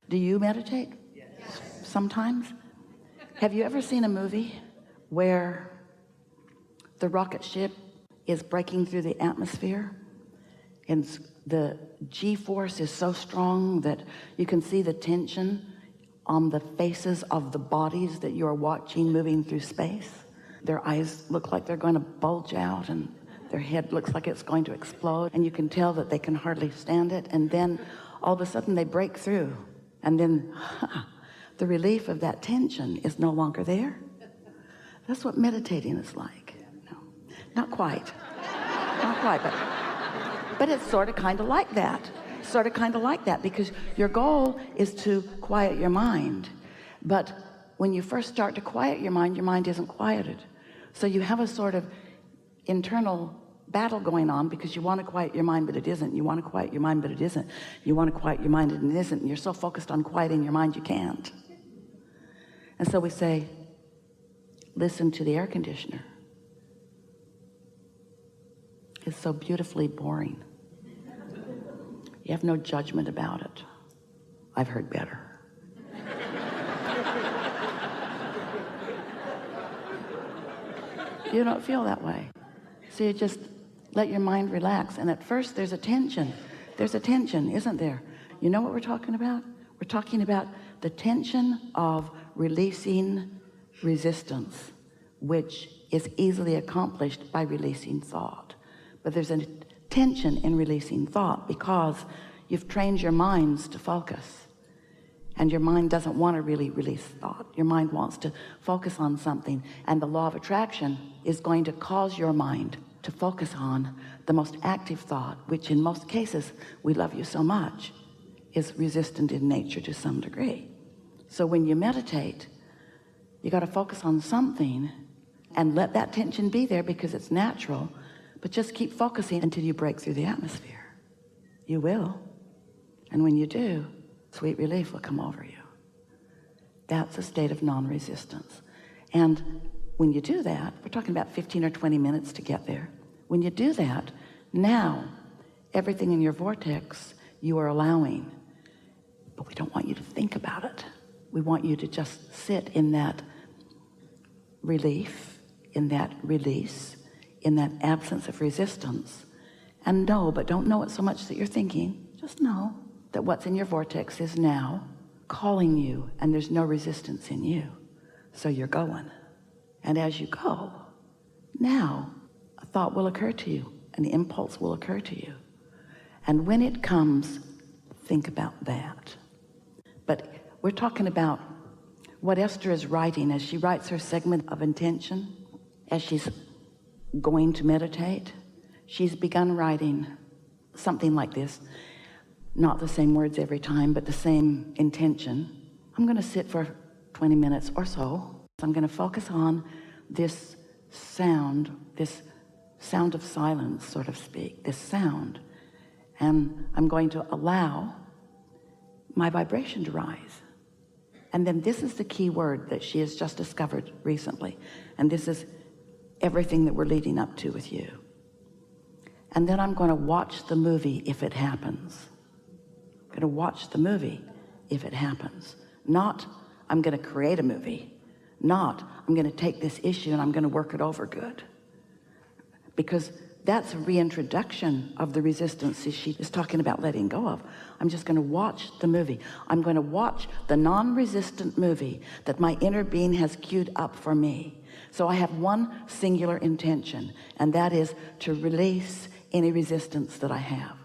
Do you meditate? Yes. Sometimes? Have you ever seen a movie where the rocket ship is breaking through the atmosphere and the G-force is so strong that you can see the tension on the faces of the bodies that you're watching moving through space? Their eyes look like they're going to bulge out and their head looks like it's going to explode, and you can tell that they can hardly stand it, and then all of a sudden they break through, and then the relief of that tension is no longer there. That's what meditating is like. No, not quite, but it's sort of kind of like that. Sort of kind of like that, because your goal is to quiet your mind. But when you first start to quiet your mind isn't quieted. So you have a sort of internal battle going on, because you want to quiet your mind but it isn't. You want to quiet your mind but it isn't. You want to quiet your mind and it isn't. And you're so focused on quieting your mind you can't. And so we say, listen to the air conditioner. It's so beautifully boring. You have no judgment about it. I've heard better. You don't feel that way. So you just let your mind relax. And at first there's a tension. There's a tension, isn't there? You know what we're talking about? We're talking about the tension of releasing resistance, which is easily accomplished by releasing thought. But there's a tension in releasing thought because you've trained your minds to focus. And your mind doesn't want to really release thought. Your mind wants to focus on something. And the law of attraction is going to cause your mind to focus on the most active thought, which in most cases, we love you so much, is resistant in nature to some degree. So when you meditate, you got to focus on something and let that tension be there because it's natural, but just keep focusing until you break through the atmosphere. You will. And when you do, sweet relief will come over you. That's a state of non-resistance. And when you do that, we're talking about 15 or 20 minutes to get there. When you do that, now everything in your vortex you are allowing, but we don't want you to think about it. We want you to just sit in that relief, in that release, in that absence of resistance, and know, but don't know it so much that you're thinking. Just know that what's in your vortex is now calling you, and there's no resistance in you. So you're going. And as you go, now a thought will occur to you, an impulse will occur to you. And when it comes, think about that. But we're talking about what Esther is writing as she writes her segment of intention, as she's going to meditate. She's begun writing something like this. Not the same words every time, but the same intention. I'm going to sit for 20 minutes or so. I'm going to focus on this sound of silence, so to speak, this sound. And I'm going to allow my vibration to rise. And then this is the key word that she has just discovered recently. And this is everything that we're leading up to with you. And then I'm going to watch the movie if it happens. I'm going to watch the movie if it happens. Not, I'm going to create a movie. Not, I'm going to take this issue and I'm going to work it over good. Because that's a reintroduction of the resistance she is talking about letting go of. I'm just going to watch the movie. I'm going to watch the non-resistant movie that my inner being has queued up for me. So I have one singular intention, and that is to release any resistance that I have.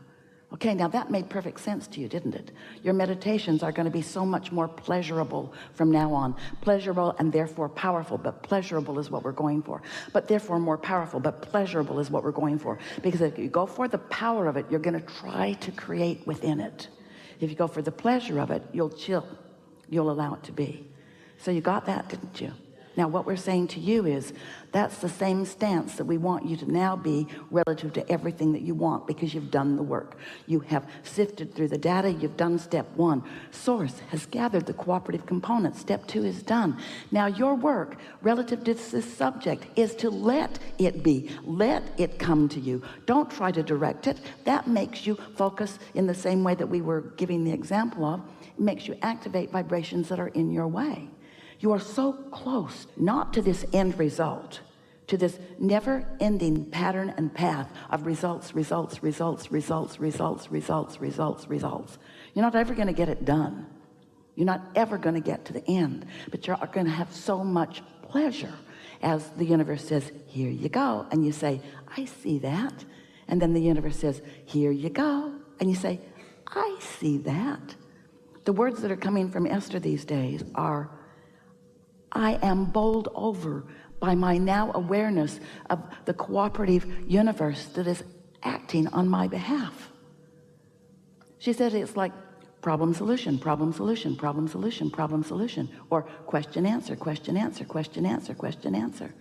Okay, now that made perfect sense to you, didn't it? Your meditations are going to be so much more pleasurable from now on. Pleasurable and therefore powerful, but pleasurable is what we're going for. But therefore more powerful, but pleasurable is what we're going for. Because if you go for the power of it, you're going to try to create within it. If you go for the pleasure of it, you'll chill. You'll allow it to be. So you got that, didn't you? Now, what we're saying to you is that's the same stance that we want you to now be relative to everything that you want, because you've done the work. You have sifted through the data. You've done step one. Source has gathered the cooperative components. Step two is done. Now, your work relative to this subject is to let it be. Let it come to you. Don't try to direct it. That makes you focus in the same way that we were giving the example of. It makes you activate vibrations that are in your way. You are so close, not to this end result, to this never-ending pattern and path of results. You're not ever going to get it done. You're not ever going to get to the end, but you're going to have so much pleasure as the universe says, here you go. And you say, I see that. And then the universe says, here you go. And you say, I see that. The words that are coming from Esther these days are, I am bowled over by my now awareness of the cooperative universe that is acting on my behalf. She said it's like problem solution, problem solution, problem solution, problem solution, or question answer, question answer, question answer, question answer.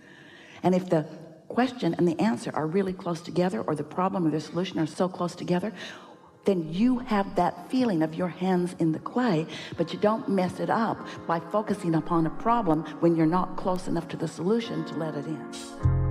And if the question and the answer are really close together, or the problem or the solution are so close together, then you have that feeling of your hands in the clay, but you don't mess it up by focusing upon a problem when you're not close enough to the solution to let it in.